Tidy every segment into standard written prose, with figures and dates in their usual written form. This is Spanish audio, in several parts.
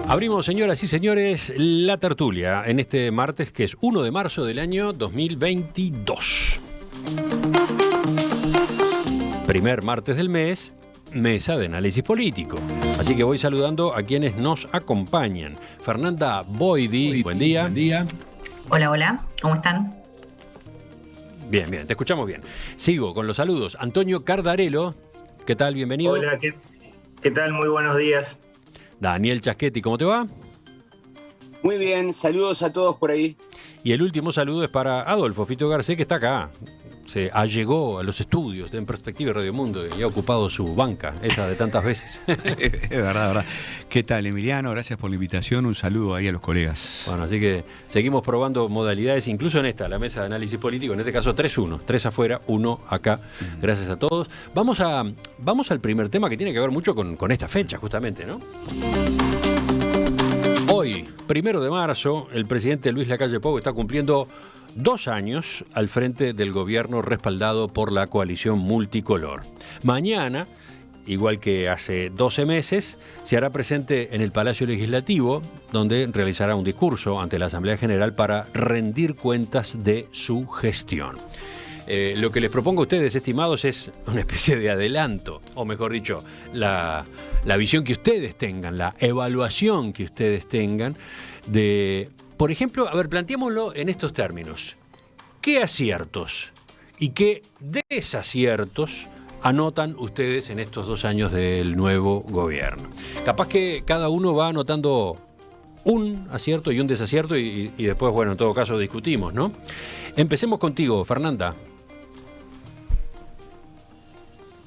Abrimos, señoras y señores, la tertulia en este martes, que es 1 de marzo del año 2022. Primer martes del mes, mesa de análisis político. Así que voy saludando a quienes nos acompañan. Fernanda Boidi, buen día. Buen día. Hola, hola, ¿cómo están? Bien, te escuchamos bien. Sigo con los saludos. Antonio Cardarello, ¿qué tal? Bienvenido. Hola, ¿qué tal? Muy buenos días. Daniel Chaschetti, ¿cómo te va? Muy bien, saludos a todos por ahí. Y el último saludo es para Adolfo Fito Garcés, que está acá. Se allegó a los estudios de En Perspectiva y Radio Mundo y ha ocupado su banca, esa de tantas veces. Es verdad. ¿Qué tal, Emiliano? Gracias por la invitación. Un saludo ahí a los colegas. Bueno, así que seguimos probando modalidades, incluso en esta, la mesa de análisis político, en este caso 3-1, 3 afuera, 1 acá. Gracias a todos. Vamos al primer tema que tiene que ver mucho con esta fecha, justamente, ¿no? Hoy, 1 de marzo, el presidente Luis Lacalle Pou está cumpliendo 2 años al frente del gobierno respaldado por la coalición multicolor. Mañana, igual que hace 12 meses, se hará presente en el Palacio Legislativo, donde realizará un discurso ante la Asamblea General para rendir cuentas de su gestión. Lo que les propongo a ustedes, estimados, es una especie de adelanto, o mejor dicho, la visión que ustedes tengan, la evaluación que ustedes tengan de... Por ejemplo, a ver, planteémoslo en estos términos. ¿Qué aciertos y qué desaciertos anotan ustedes en estos 2 años del nuevo gobierno? Capaz que cada uno va anotando un acierto y un desacierto y después, bueno, en todo caso discutimos, ¿no? Empecemos contigo, Fernanda.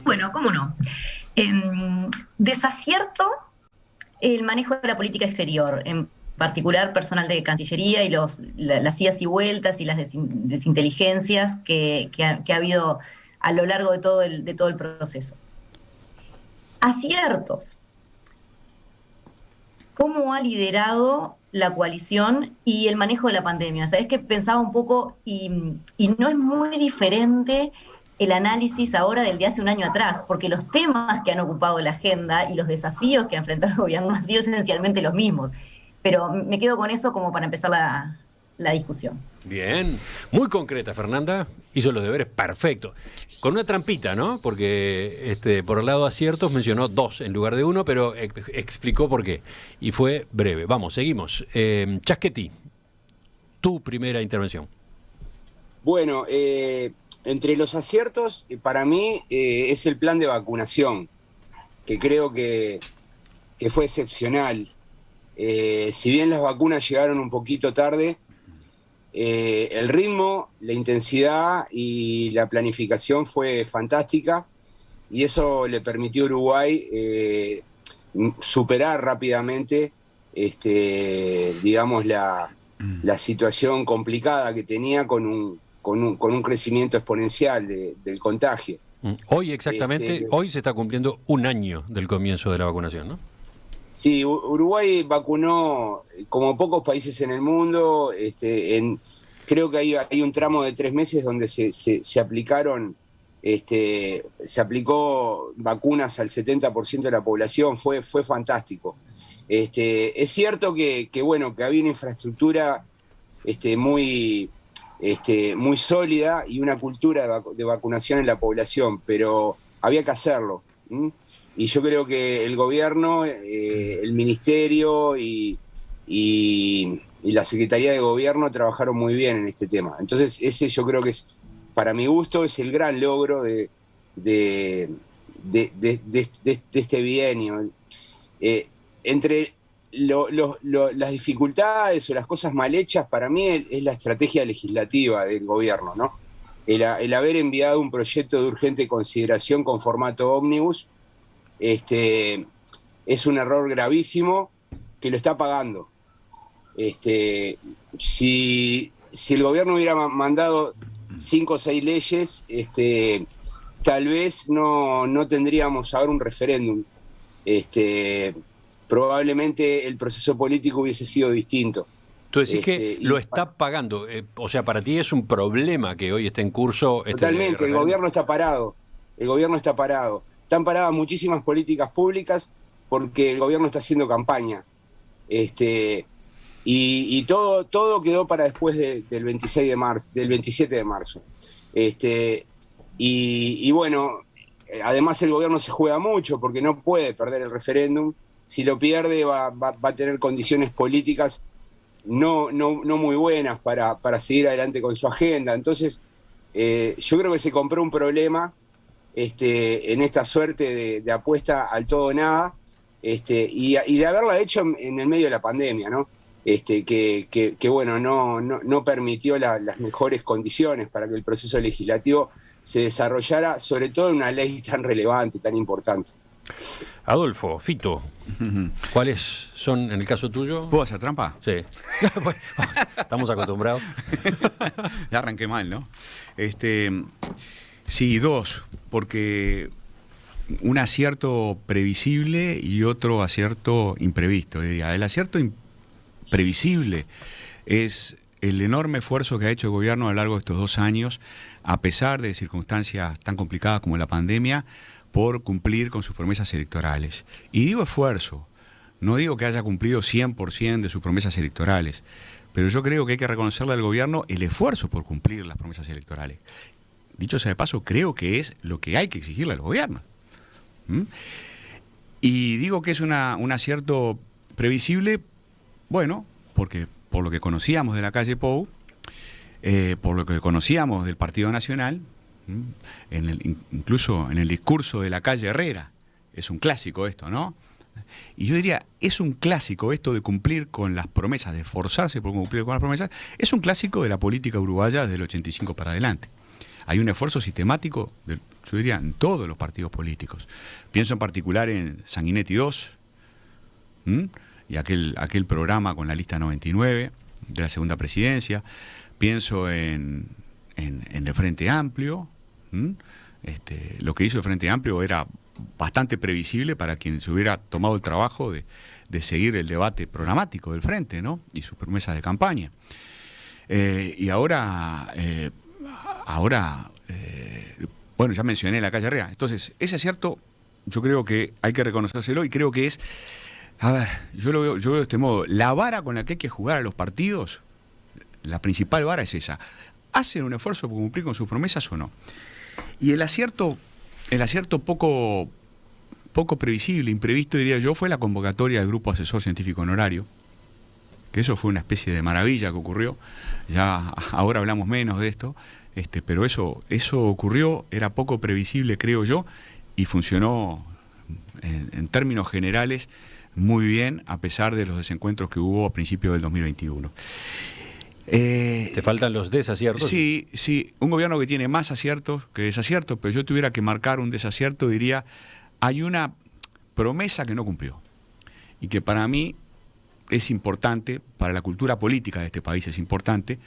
Bueno, ¿cómo no? Desacierto, el manejo de la política exterior, en particular personal de Cancillería y las idas y vueltas y las desinteligencias que ha habido a lo largo de todo el proceso. Aciertos. ¿Cómo ha liderado la coalición y el manejo de la pandemia? Sabés que pensaba un poco y no es muy diferente el análisis ahora del de hace un año atrás, porque los temas que han ocupado la agenda y los desafíos que ha enfrentado el gobierno han sido esencialmente los mismos. Pero me quedo con eso como para empezar la discusión. Bien, muy concreta, Fernanda. Hizo los deberes perfecto. Con una trampita, ¿no? Porque por el lado de aciertos mencionó 2 en lugar de 1, pero explicó por qué. Y fue breve. Vamos, seguimos. Chaschetti, tu primera intervención. Bueno, entre los aciertos, para mí es el plan de vacunación, que creo que fue excepcional. Si bien las vacunas llegaron un poquito tarde, el ritmo, la intensidad y la planificación fue fantástica y eso le permitió a Uruguay superar rápidamente digamos la situación complicada que tenía con un crecimiento exponencial del contagio. Hoy exactamente, hoy se está cumpliendo 1 año del comienzo de la vacunación, ¿no? Sí, Uruguay vacunó como pocos países en el mundo. Creo que hay un tramo de 3 meses donde se aplicaron, se aplicó vacunas al 70% de la población. Fue fantástico. Es cierto que había una infraestructura muy sólida y una cultura de vacunación en la población, pero había que hacerlo. Y yo creo que el gobierno, el ministerio y la Secretaría de Gobierno trabajaron muy bien en este tema. Entonces ese yo creo que es, para mi gusto, es el gran logro de este bienio. Entre las dificultades o las cosas mal hechas, para mí es la estrategia legislativa del gobierno, ¿no? El haber enviado un proyecto de urgente consideración con formato ómnibus, es un error gravísimo que lo está pagando. Si el gobierno hubiera mandado 5 o 6 leyes, tal vez no tendríamos ahora un referéndum. Probablemente el proceso político hubiese sido distinto. Tú decís que lo está pagando, o sea, para ti es un problema que hoy esté en curso. Totalmente, el gobierno está parado. Están paradas muchísimas políticas públicas porque el gobierno está haciendo campaña. Y todo quedó para después del 26 de marzo, del 27 de marzo. Y bueno, además el gobierno se juega mucho porque no puede perder el referéndum. Si lo pierde va a tener condiciones políticas no muy buenas para seguir adelante con su agenda. Entonces, yo creo que se compró un problema en esta suerte de apuesta al todo o nada, y de haberla hecho en el medio de la pandemia, ¿no? Que bueno, no permitió las mejores condiciones para que el proceso legislativo se desarrollara, sobre todo en una ley tan relevante, tan importante. Adolfo, Fito, ¿cuáles son en el caso tuyo? ¿Puedo hacer trampa? Sí. Estamos acostumbrados. Ya arranqué mal, ¿no? Sí, dos, porque un acierto previsible y otro acierto imprevisto, diría. El acierto previsible es el enorme esfuerzo que ha hecho el gobierno a lo largo de estos 2 años, a pesar de circunstancias tan complicadas como la pandemia, por cumplir con sus promesas electorales. Y digo esfuerzo, no digo que haya cumplido 100% de sus promesas electorales, pero yo creo que hay que reconocerle al gobierno el esfuerzo por cumplir las promesas electorales. Dicho sea de paso, creo que es lo que hay que exigirle al gobierno. Y digo que es un acierto previsible, bueno, porque por lo que conocíamos de la calle Pou, por lo que conocíamos del Partido Nacional, incluso en el discurso de la calle Herrera, es un clásico esto, ¿no? Y yo diría, es un clásico esto de cumplir con las promesas, de esforzarse por cumplir con las promesas, es un clásico de la política uruguaya desde el 85 para adelante. Hay un esfuerzo sistemático, yo diría, en todos los partidos políticos. Pienso en particular en Sanguinetti II, y aquel programa con la lista 99 de la segunda presidencia. Pienso en el Frente Amplio. Lo que hizo el Frente Amplio era bastante previsible para quien se hubiera tomado el trabajo de seguir el debate programático del Frente, ¿no? Y sus promesas de campaña. Y ahora, bueno, ya mencioné la calle Herrera. Entonces, ese acierto yo creo que hay que reconocérselo y creo que es, a ver, yo veo de este modo, la vara con la que hay que jugar a los partidos, la principal vara es esa. ¿Hacen un esfuerzo por cumplir con sus promesas o no? Y el acierto poco previsible, imprevisto, diría yo, fue la convocatoria del Grupo Asesor Científico Honorario, que eso fue una especie de maravilla que ocurrió. Ya ahora hablamos menos de esto, pero eso ocurrió, era poco previsible, creo yo, y funcionó en términos generales muy bien, a pesar de los desencuentros que hubo a principios del 2021. ¿Te faltan los desaciertos? Sí, un gobierno que tiene más aciertos que desaciertos, pero yo tuviera que marcar un desacierto, diría, hay una promesa que no cumplió, y que para mí es importante, para la cultura política de este país es importante.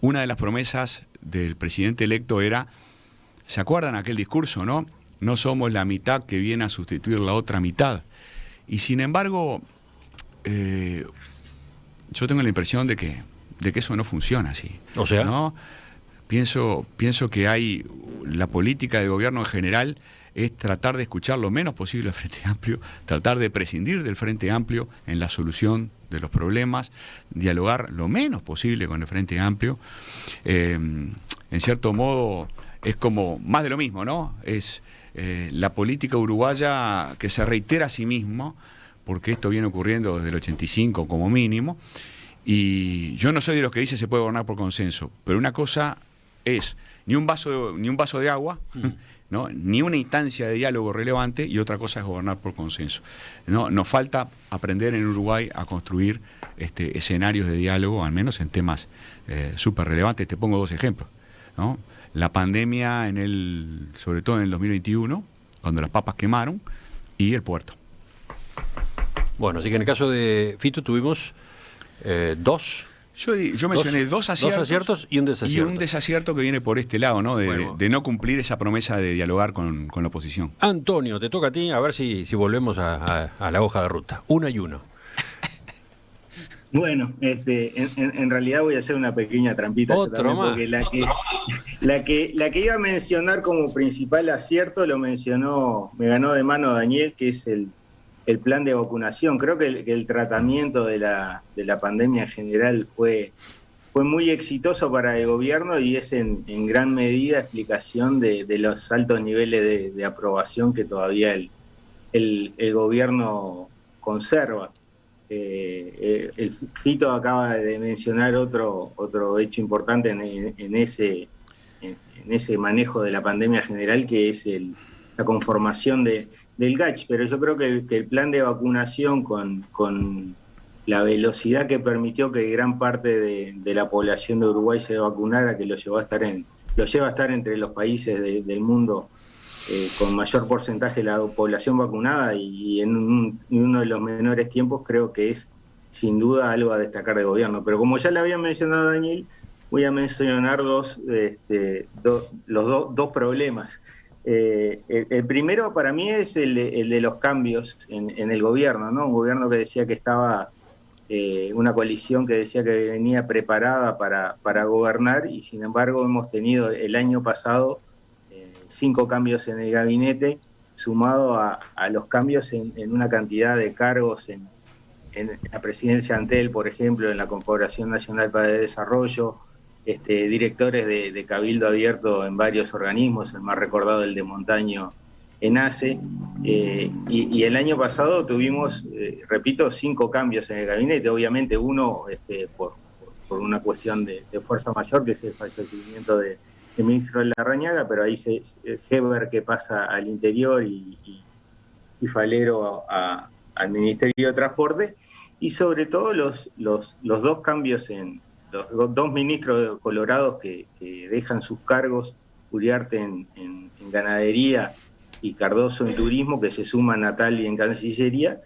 Una de las promesas del presidente electo era, ¿se acuerdan aquel discurso, no? No somos la mitad que viene a sustituir la otra mitad. Y sin embargo, yo tengo la impresión de que eso no funciona así. O sea, ¿no? Pienso que la política del gobierno en general es tratar de escuchar lo menos posible al Frente Amplio, tratar de prescindir del Frente Amplio en la solución de los problemas, dialogar lo menos posible con el Frente Amplio. En cierto modo es como más de lo mismo, ¿no? Es la política uruguaya que se reitera a sí mismo, porque esto viene ocurriendo desde el 85 como mínimo. Y yo no soy de los que dice se puede gobernar por consenso, pero una cosa es ni un vaso de agua, ¿no? Ni una instancia de diálogo relevante, y otra cosa es gobernar por consenso. No, nos falta aprender en Uruguay a construir escenarios de diálogo, al menos en temas súper relevantes. Te pongo 2 ejemplos, ¿no? La pandemia, sobre todo en el 2021, cuando las papas quemaron, y el puerto. Bueno, así que en el caso de Fito tuvimos 2. Yo mencioné dos aciertos y un desacierto. Y un desacierto que viene por este lado, ¿no? De no cumplir esa promesa de dialogar con la oposición. Antonio, te toca a ti, a ver si volvemos a la hoja de ruta. 1 y 1. Bueno, en realidad voy a hacer una pequeña trampita. Otro más. Porque la que iba a mencionar como principal acierto me ganó de mano Daniel, que es el plan de vacunación. Creo que el tratamiento de la pandemia en general fue muy exitoso para el gobierno y es en gran medida explicación de los altos niveles de aprobación que todavía el gobierno conserva. El Fito acaba de mencionar otro hecho importante en ese manejo de la pandemia general, que es la conformación del GACH, pero yo creo que el plan de vacunación con la velocidad que permitió que gran parte de la población de Uruguay se vacunara, que lo lleva a estar entre los países del mundo con mayor porcentaje de la población vacunada y en uno de los menores tiempos, creo que es sin duda algo a destacar del gobierno. Pero como ya le había mencionado Daniel, voy a mencionar los dos problemas. El primero para mí es el de los cambios en el gobierno, ¿no? Un gobierno que decía que estaba, una coalición que decía que venía preparada para gobernar, y sin embargo hemos tenido el año pasado 5 cambios en el gabinete, sumado a los cambios en una cantidad de cargos en la presidencia Antel, por ejemplo, en la Corporación Nacional para el Desarrollo, directores de Cabildo Abierto en varios organismos, el más recordado el de Montaño en ACE, y el año pasado tuvimos, repito, 5 cambios en el gabinete, obviamente uno por una cuestión de fuerza mayor, que es el fallecimiento del ministro Larrañaga, pero ahí Heber, que pasa al Interior, y Falero al Ministerio de Transporte, y sobre todo los dos cambios los dos ministros colorados que dejan sus cargos, Uriarte en Ganadería y Cardoso en Turismo, que se suma a Natali en Cancillería,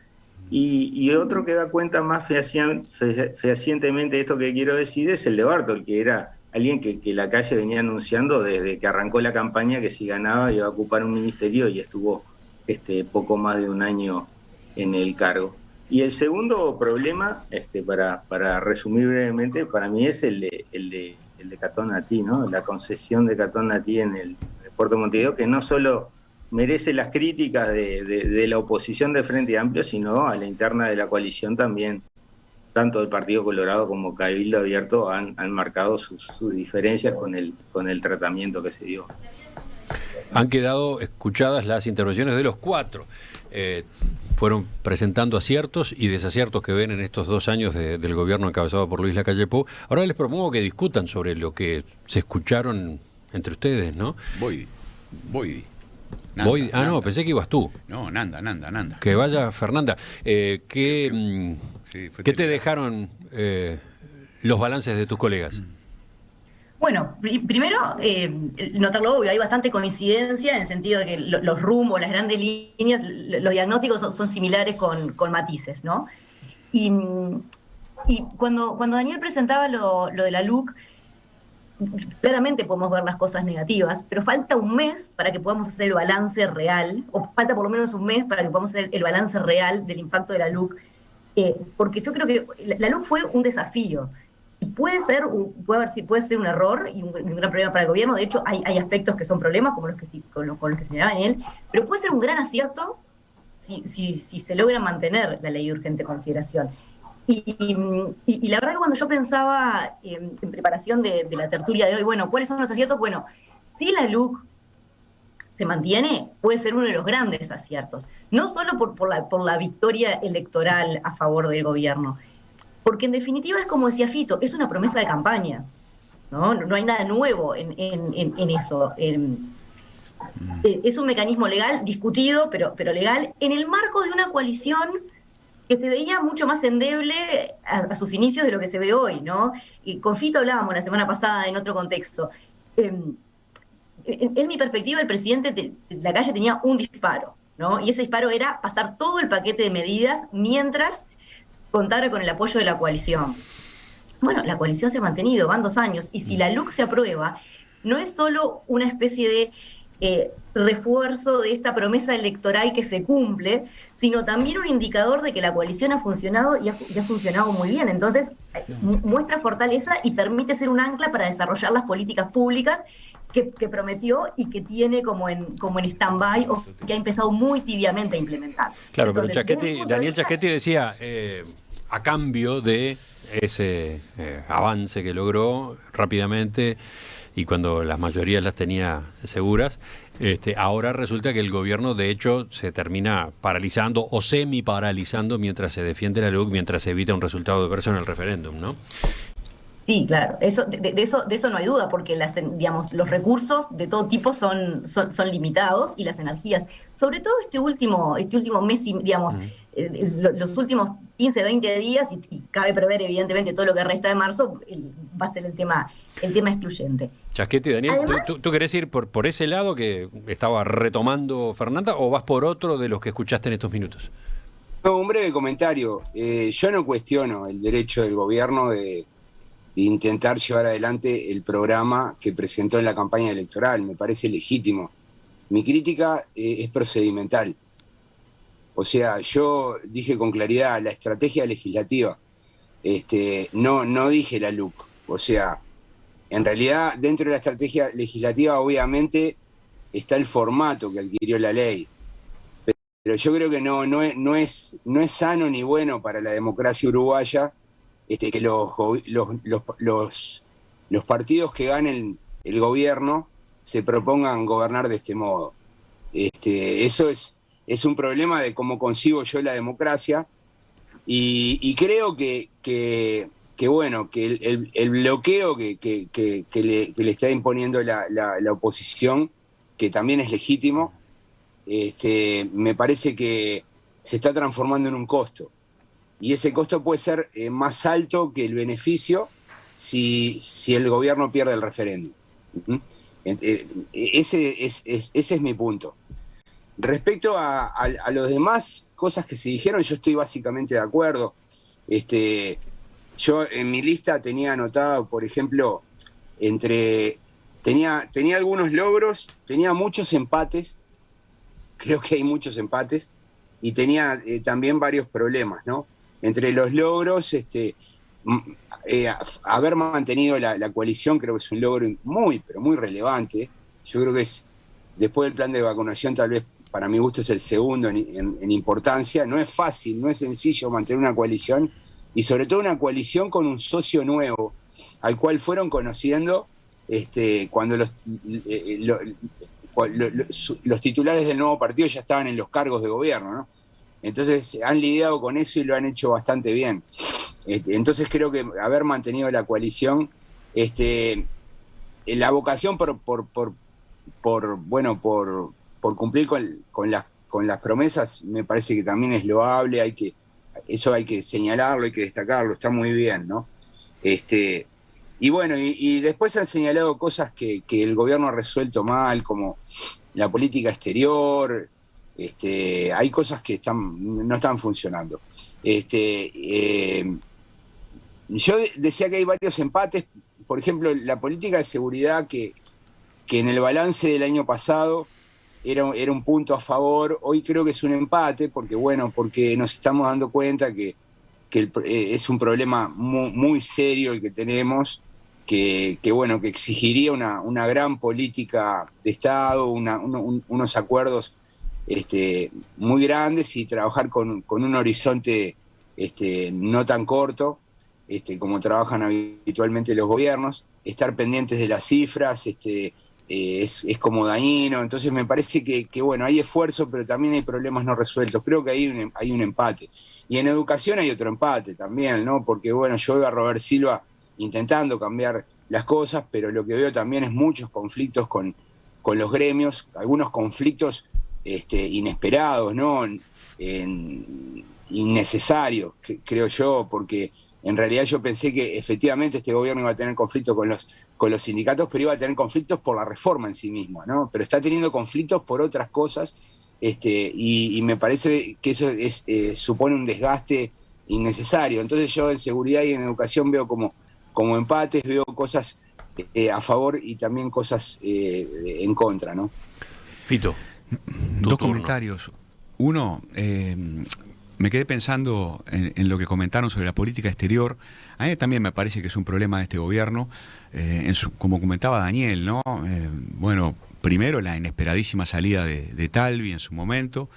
y otro que da cuenta más fehacientemente de esto que quiero decir es el de Bartol, que era alguien que la calle venía anunciando desde que arrancó la campaña que si ganaba iba a ocupar un ministerio, y estuvo poco más de un año en el cargo. Y el segundo problema, para resumir brevemente, para mí es el de Catón Natí, ¿no? La concesión de Catón Natí en el puerto de Montevideo, que no solo merece las críticas de la oposición del Frente Amplio, sino a la interna de la coalición también. Tanto el Partido Colorado como Cabildo Abierto han marcado sus diferencias con el tratamiento que se dio. Han quedado escuchadas las intervenciones de los 4. Fueron presentando aciertos y desaciertos que ven en estos 2 años del gobierno encabezado por Luis Lacalle Pou. Ahora les propongo que discutan sobre lo que se escucharon entre ustedes, ¿no? Voy. No, pensé que ibas tú. No, Nanda. Que vaya Fernanda. ¿Qué te dejaron los balances de tus colegas? Bueno, primero, notar lo obvio, hay bastante coincidencia en el sentido de que los rumbos, las grandes líneas, los diagnósticos son similares con matices, ¿no? Y cuando Daniel presentaba lo de la LUC, claramente podemos ver las cosas negativas, pero falta un mes para que podamos hacer el balance real, o falta por lo menos un mes para que podamos hacer el balance real del impacto de la LUC, porque yo creo que la LUC fue un desafío. Puede ser un error y un gran problema para el gobierno. De hecho, hay aspectos que son problemas, como con los que señalaba Daniel, pero puede ser un gran acierto si se logra mantener la ley de urgente consideración. Y la verdad que cuando yo pensaba en preparación de la tertulia de hoy, bueno, ¿cuáles son los aciertos? Bueno, si la LUC se mantiene, puede ser uno de los grandes aciertos. No solo por la victoria electoral a favor del gobierno, porque en definitiva es como decía Fito, es una promesa de campaña, ¿no? No hay nada nuevo en eso. Es un mecanismo legal, discutido, pero legal, en el marco de una coalición que se veía mucho más endeble a sus inicios de lo que se ve hoy, ¿no? Y con Fito hablábamos la semana pasada en otro contexto. En mi perspectiva, el presidente Lacalle tenía un disparo, ¿no? Y ese disparo era pasar todo el paquete de medidas mientras contara con el apoyo de la coalición. Bueno, la coalición se ha mantenido, van 2 años, y si la LUC se aprueba, no es solo una especie de refuerzo de esta promesa electoral que se cumple, sino también un indicador de que la coalición ha funcionado y ha funcionado muy bien. Entonces, muestra fortaleza y permite ser un ancla para desarrollar las políticas públicas que prometió y que tiene como en stand-by o que ha empezado muy tibiamente a implementar. Claro, Entonces, pero Daniel Giachetti decía, a cambio de ese avance que logró rápidamente y cuando las mayorías las tenía seguras, ahora resulta que el gobierno de hecho se termina paralizando o semi-paralizando mientras se defiende la LUC, mientras se evita un resultado adverso en el referéndum, ¿no? Sí, claro, de eso no hay duda, porque digamos, los recursos de todo tipo son limitados y las energías, sobre todo este último mes, digamos, los últimos 15, 20 días, y cabe prever evidentemente todo lo que resta de marzo, va a ser el tema excluyente. Chasquete, Daniel, Además, ¿tú querés ir por ese lado que estaba retomando Fernanda o vas por otro de los que escuchaste en estos minutos? No, un breve comentario. Yo no cuestiono el derecho del gobierno de intentar llevar adelante el programa que presentó en la campaña electoral. Me parece legítimo. Mi crítica es procedimental. O sea, yo dije con claridad la estrategia legislativa. No dije la LUC. O sea, en realidad, dentro de la estrategia legislativa, obviamente, está el formato que adquirió la ley. Pero yo creo que no es sano ni bueno para la democracia uruguaya que los partidos que ganen el gobierno se propongan gobernar de este modo. Eso es un problema de cómo concibo yo la democracia y creo que el bloqueo que le está imponiendo la oposición, que también es legítimo, me parece que se está transformando en un costo. Y ese costo puede ser más alto que el beneficio si el gobierno pierde el referéndum. Ese es mi punto. Respecto a las demás cosas que se dijeron, yo estoy básicamente de acuerdo. Yo en mi lista tenía anotado, por ejemplo, tenía algunos logros, tenía muchos empates, creo que hay muchos empates, y tenía también varios problemas, ¿no? Entre los logros, haber mantenido la coalición creo que es un logro muy, pero muy relevante. Yo creo que después del plan de vacunación, tal vez para mi gusto es el segundo en importancia. No es fácil, no es sencillo mantener una coalición, y sobre todo una coalición con un socio nuevo, al cual fueron conociendo cuando los titulares del nuevo partido ya estaban en los cargos de gobierno, ¿no? Entonces han lidiado con eso y lo han hecho bastante bien. Entonces creo que haber mantenido la coalición, la vocación por cumplir con las promesas, me parece que también es loable. Eso hay que señalarlo, hay que destacarlo, está muy bien, ¿no? Y bueno, y después han señalado cosas que el gobierno ha resuelto mal, como la política exterior. Hay cosas que no están funcionando. Yo decía que hay varios empates. Por ejemplo, la política de seguridad que en el balance del año pasado era un punto a favor, hoy creo que es un empate, porque nos estamos dando cuenta que es un problema muy, muy serio el que tenemos, que exigiría una gran política de Estado, unos acuerdos muy grandes, y trabajar con un horizonte no tan corto, como trabajan habitualmente los gobiernos. Estar pendientes de las cifras es como dañino. Entonces me parece que hay esfuerzo, pero también hay problemas no resueltos. Creo que hay un empate. Y en educación hay otro empate también, ¿no? Porque yo veo a Robert Silva intentando cambiar las cosas, pero lo que veo también es muchos conflictos con los gremios, algunos conflictos inesperados, ¿no? Innecesarios, creo yo, porque en realidad yo pensé que efectivamente este gobierno iba a tener conflictos con los sindicatos, pero iba a tener conflictos por la reforma en sí misma, ¿no? Pero está teniendo conflictos por otras cosas, y me parece que eso supone un desgaste innecesario. Entonces yo en seguridad y en educación veo como empates, veo cosas a favor y también cosas en contra, ¿no? Fito. Dos comentarios. Uno, me quedé pensando en lo que comentaron sobre la política exterior. A mí también me parece que es un problema de este gobierno, como comentaba Daniel, ¿no? Bueno, primero la inesperadísima salida de Talvi en su momento,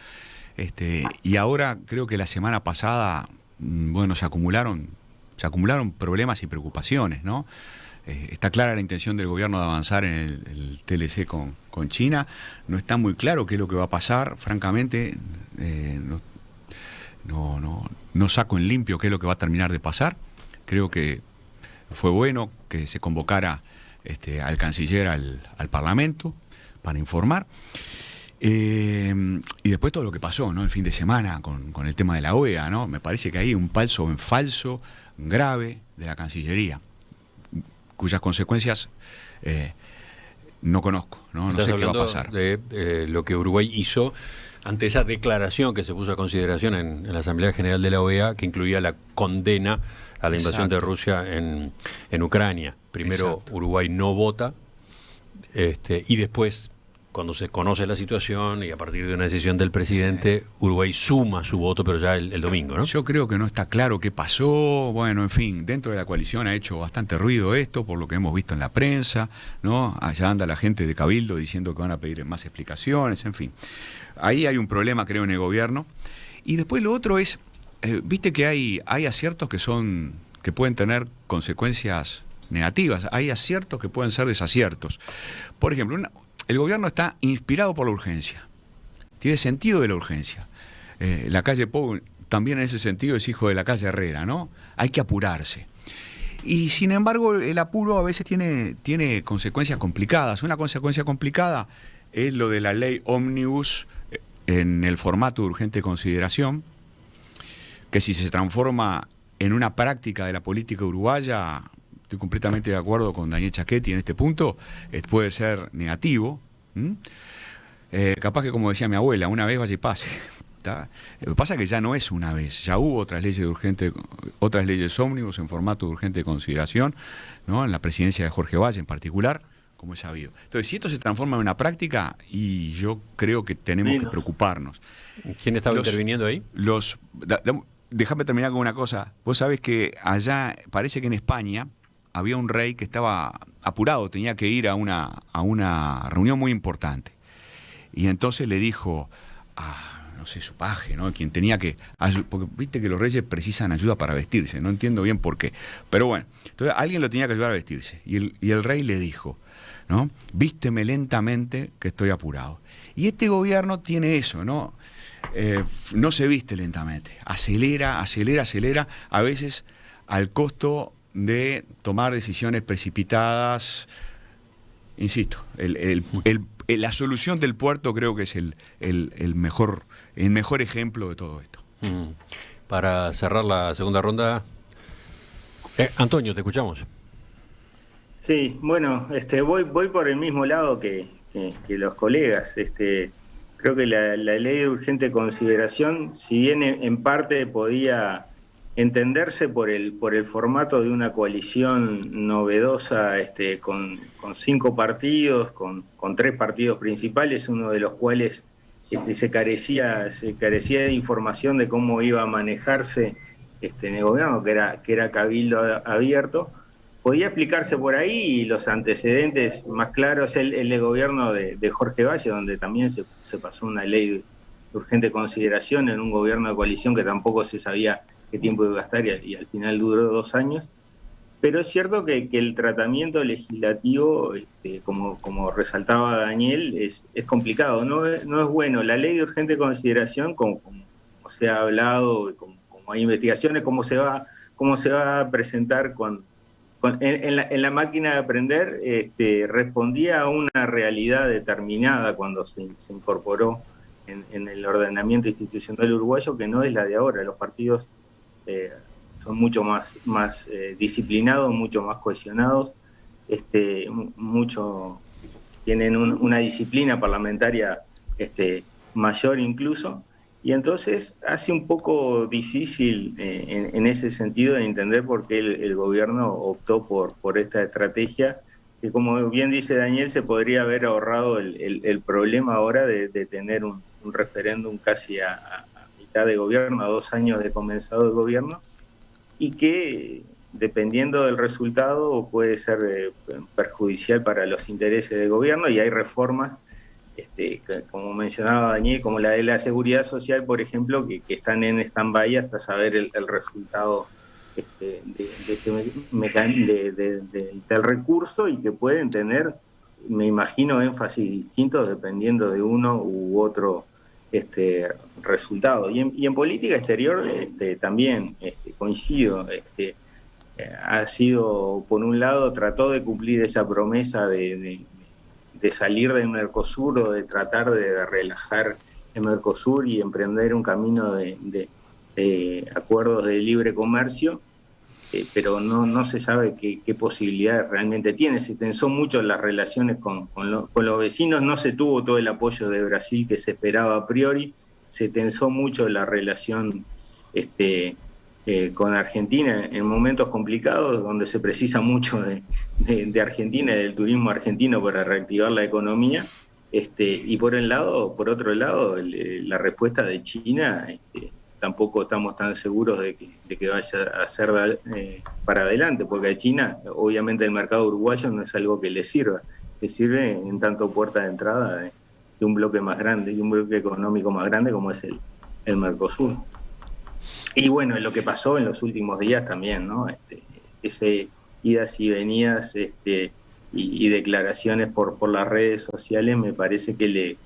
y ahora creo que la semana pasada, bueno, se acumularon problemas y preocupaciones, ¿no? Está clara la intención del gobierno de avanzar en el TLC con China. No está muy claro qué es lo que va a pasar. Francamente, no saco en limpio qué es lo que va a terminar de pasar. Creo que fue bueno que se convocara al canciller al Parlamento para informar. Y después todo lo que pasó, ¿no? El fin de semana con el tema de la OEA, ¿no? Me parece que hay un paso en falso grave de la Cancillería, cuyas consecuencias no conozco, no sé qué va a pasar. De lo que Uruguay hizo ante esa declaración que se puso a consideración en la Asamblea General de la OEA, que incluía la condena a la invasión de Rusia en Ucrania. Primero Uruguay no vota, y después, cuando se conoce la situación y a partir de una decisión del presidente, Uruguay suma su voto, pero ya el domingo, ¿no? Yo creo que no está claro qué pasó. Bueno, en fin, dentro de la coalición ha hecho bastante ruido esto, por lo que hemos visto en la prensa, ¿no? Allá anda la gente de Cabildo diciendo que van a pedir más explicaciones, en fin. Ahí hay un problema, creo, en el gobierno. Y después lo otro es, viste que hay aciertos que pueden tener consecuencias negativas, hay aciertos que pueden ser desaciertos. Por ejemplo, el gobierno está inspirado por la urgencia, tiene sentido de la urgencia. La calle Pou también en ese sentido es hijo de la calle Herrera, ¿no? Hay que apurarse. Y sin embargo el apuro a veces tiene consecuencias complicadas. Una consecuencia complicada es lo de la ley ómnibus en el formato de urgente consideración, que si se transforma en una práctica de la política uruguaya, estoy completamente de acuerdo con Daniel Chaquetti en este punto, puede ser negativo. Capaz que, como decía mi abuela, una vez vaya y pase. ¿Tá? Lo que pasa es que ya no es una vez, ya hubo otras leyes ómnibus en formato de urgente consideración, ¿no? En la presidencia de Jorge Valle en particular, como es sabido. Entonces, si esto se transforma en una práctica, y yo creo que tenemos que preocuparnos. ¿Quién estaba interviniendo ahí? Déjame terminar con una cosa. Vos sabés que allá, parece que en España, había un rey que estaba apurado, tenía que ir a una reunión muy importante. Y entonces le dijo no sé, su paje, ¿no? Quien tenía que... Porque viste que los reyes precisan ayuda para vestirse, no entiendo bien por qué. Pero bueno, entonces alguien lo tenía que ayudar a vestirse. Y el rey le dijo, ¿no? Vísteme lentamente que estoy apurado. Y este gobierno tiene eso, ¿no? No se viste lentamente. Acelera, a veces al costo de tomar decisiones precipitadas. Insisto, la solución del puerto creo que es el mejor ejemplo de todo esto. Para cerrar la segunda ronda, Antonio, te escuchamos. Sí, bueno, voy por el mismo lado que los colegas. Creo que la ley de urgente consideración, si bien en parte podía entenderse por el formato de una coalición novedosa, con 5 partidos, con 3 partidos principales, uno de los cuales se carecía de información de cómo iba a manejarse en el gobierno, que era Cabildo abierto, podía explicarse por ahí, y los antecedentes más claros, el de gobierno de Jorge Valle, donde también se pasó una ley de urgente consideración en un gobierno de coalición que tampoco se sabía qué tiempo iba a gastar, y al final duró 2 años. Pero es cierto que el tratamiento legislativo, como resaltaba Daniel, es complicado, no es bueno. La ley de urgente consideración, como se ha hablado, como hay investigaciones, cómo se va a presentar en la máquina de aprender, respondía a una realidad determinada cuando se incorporó en el ordenamiento institucional uruguayo, que no es la de ahora. Los partidos son mucho más disciplinados, mucho más cohesionados, tienen una disciplina parlamentaria mayor incluso, y entonces hace un poco difícil en ese sentido de entender por qué el gobierno optó por esta estrategia, que, como bien dice Daniel, se podría haber ahorrado el problema ahora de tener un referéndum casi a mitad de gobierno, a 2 años de comenzado el gobierno, y que dependiendo del resultado puede ser perjudicial para los intereses del gobierno, y hay reformas, como mencionaba Daniel, como la de la seguridad social, por ejemplo, que están en stand-by hasta saber el resultado del recurso, y que pueden tener, me imagino, énfasis distintos dependiendo de uno u otro resultado. Y en política exterior también coincido. Ha sido, por un lado, trató de cumplir esa promesa de salir del Mercosur, o de tratar de relajar el Mercosur y emprender un camino de acuerdos de libre comercio, pero no se sabe qué posibilidades realmente tiene. Se tensó mucho las relaciones con los vecinos, no se tuvo todo el apoyo de Brasil que se esperaba a priori, se tensó mucho la relación con Argentina en momentos complicados, donde se precisa mucho de Argentina y del turismo argentino para reactivar la economía, y por otro lado, la respuesta de China, tampoco estamos tan seguros de que vaya a ser para adelante, porque a China, obviamente, el mercado uruguayo no es algo que le sirva, le sirve en tanto puerta de entrada de un bloque más grande, y un bloque económico más grande como es el Mercosur. Y bueno, lo que pasó en los últimos días también, ¿no? Ese idas y venidas y declaraciones por las redes sociales, me parece que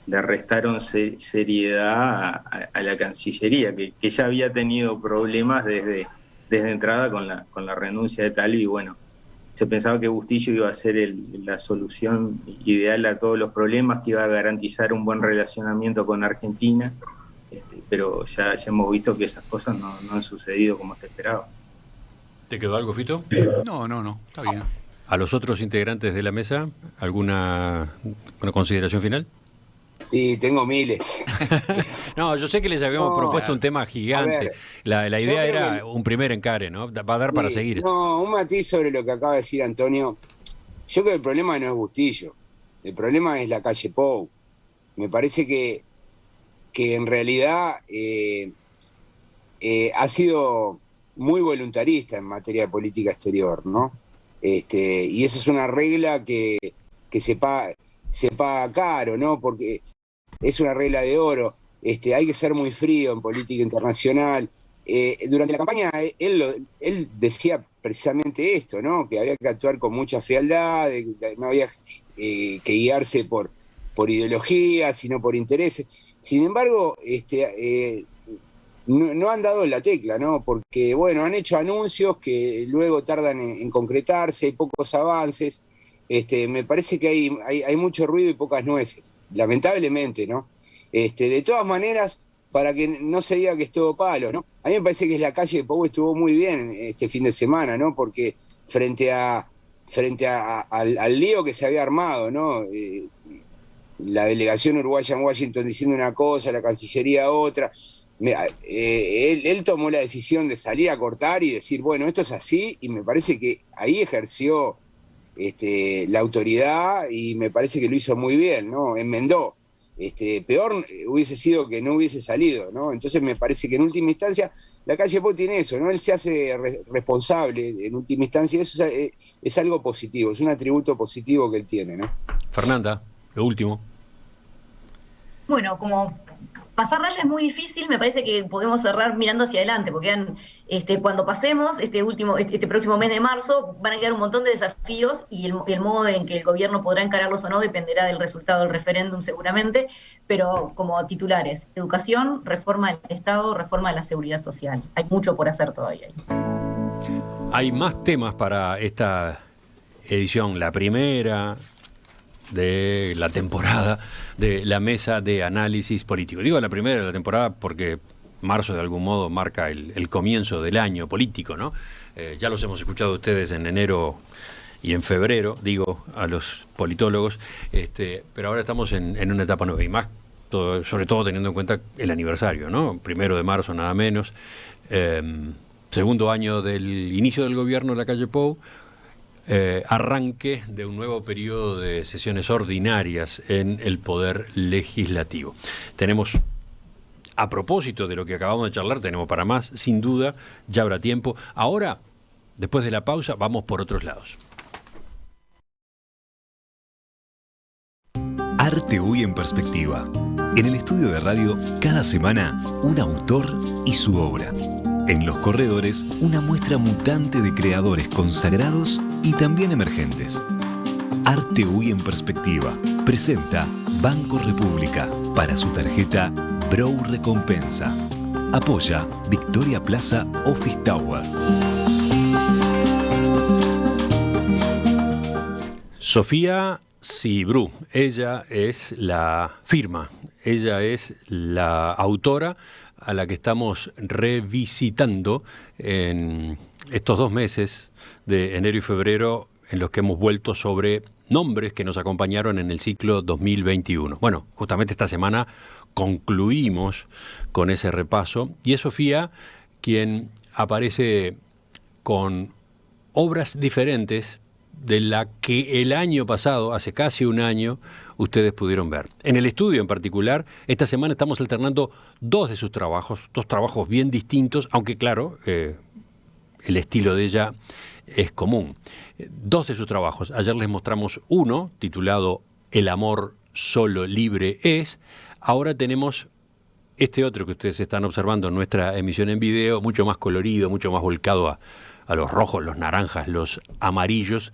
le restaron seriedad a la Cancillería, que ya había tenido problemas desde entrada con la renuncia de Talvi. Y bueno, se pensaba que Bustillo iba a ser la solución ideal a todos los problemas, que iba a garantizar un buen relacionamiento con Argentina, pero ya hemos visto que esas cosas no han sucedido como se esperaba. ¿Te quedó algo, Fito? No, está bien. ¿A los otros integrantes de la mesa alguna consideración final? Sí, tengo miles. No, yo sé que les habíamos propuesto un tema gigante. La idea era un primer encare, ¿no? Va a dar para seguir. No, un matiz sobre lo que acaba de decir Antonio. Yo creo que el problema no es Bustillo. El problema es la calle Pou. Me parece que en realidad ha sido muy voluntarista en materia de política exterior, ¿no? Y esa es una regla que se paga caro, ¿no? Porque es una regla de oro. Hay que ser muy frío en política internacional. Durante la campaña él decía precisamente esto, ¿no? Que había que actuar con mucha frialdad, no había que guiarse por ideología, sino por intereses. Sin embargo, no han dado la tecla, ¿no? Porque, bueno, han hecho anuncios que luego tardan en concretarse, hay pocos avances. Me parece que hay mucho ruido y pocas nueces, lamentablemente, ¿no? De todas maneras, para que no se diga que es todo palo, ¿no? A mí me parece que la calle de Pou estuvo muy bien este fin de semana, ¿no? Porque frente al lío que se había armado, ¿no? La delegación uruguaya en Washington diciendo una cosa, la Cancillería otra. Él tomó la decisión de salir a cortar y decir, bueno, esto es así, y me parece que ahí ejerció la autoridad, y me parece que lo hizo muy bien, ¿no? Enmendó. Peor hubiese sido que no hubiese salido, ¿no? Entonces me parece que en última instancia la calle Pou tiene eso, ¿no? Él se hace responsable en última instancia, y eso es algo positivo, es un atributo positivo que él tiene, ¿no? Fernanda, lo último. Bueno, como pasar raya es muy difícil, me parece que podemos cerrar mirando hacia adelante, porque cuando pasemos este próximo mes de marzo van a quedar un montón de desafíos, y el modo en que el gobierno podrá encararlos o no dependerá del resultado del referéndum seguramente, pero como titulares: educación, reforma del Estado, reforma de la seguridad social. Hay mucho por hacer todavía ahí. Hay más temas para esta edición, la primera de la temporada de la mesa de análisis político. Digo la primera de la temporada porque marzo de algún modo marca el comienzo del año político, ¿no? Ya los hemos escuchado ustedes en enero y en febrero, digo, a los politólogos, pero ahora estamos en una etapa nueva, y más, sobre todo teniendo en cuenta el aniversario, ¿no? 1 de marzo, nada menos, segundo año del inicio del gobierno de la calle Pou, arranque de un nuevo periodo de sesiones ordinarias en el Poder Legislativo. Tenemos a propósito de lo que acabamos de charlar, tenemos para más, sin duda, ya habrá tiempo. Ahora, después de la pausa, vamos por otros lados. Arte Hoy en Perspectiva. En el estudio de radio, cada semana, un autor y su obra. En Los Corredores, una muestra mutante de creadores consagrados y también emergentes. Arte Hoy en Perspectiva presenta Banco República para su tarjeta Brou Recompensa. Apoya Victoria Plaza Office Tower. Sofía Cibrú, ella es la firma, ella es la autora a la que estamos revisitando en estos 2 meses de enero y febrero, en los que hemos vuelto sobre nombres que nos acompañaron en el ciclo 2021. Bueno, justamente esta semana concluimos con ese repaso y es Sofía quien aparece con obras diferentes de la que el año pasado, hace casi un año, ustedes pudieron ver. En el estudio en particular, esta semana estamos alternando 2 de sus trabajos, 2 trabajos bien distintos, aunque claro, el estilo de ella es común. 2 de sus trabajos. Ayer les mostramos uno, titulado El amor solo libre es. Ahora tenemos este otro que ustedes están observando en nuestra emisión en video, mucho más colorido, mucho más volcado a los rojos, los naranjas, los amarillos,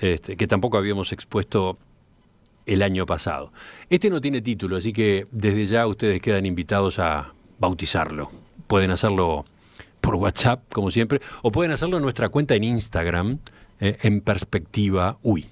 que tampoco habíamos expuesto el año pasado. Este no tiene título, así que desde ya ustedes quedan invitados a bautizarlo. Pueden hacerlo por WhatsApp, como siempre, o pueden hacerlo en nuestra cuenta en Instagram, en Perspectiva UI.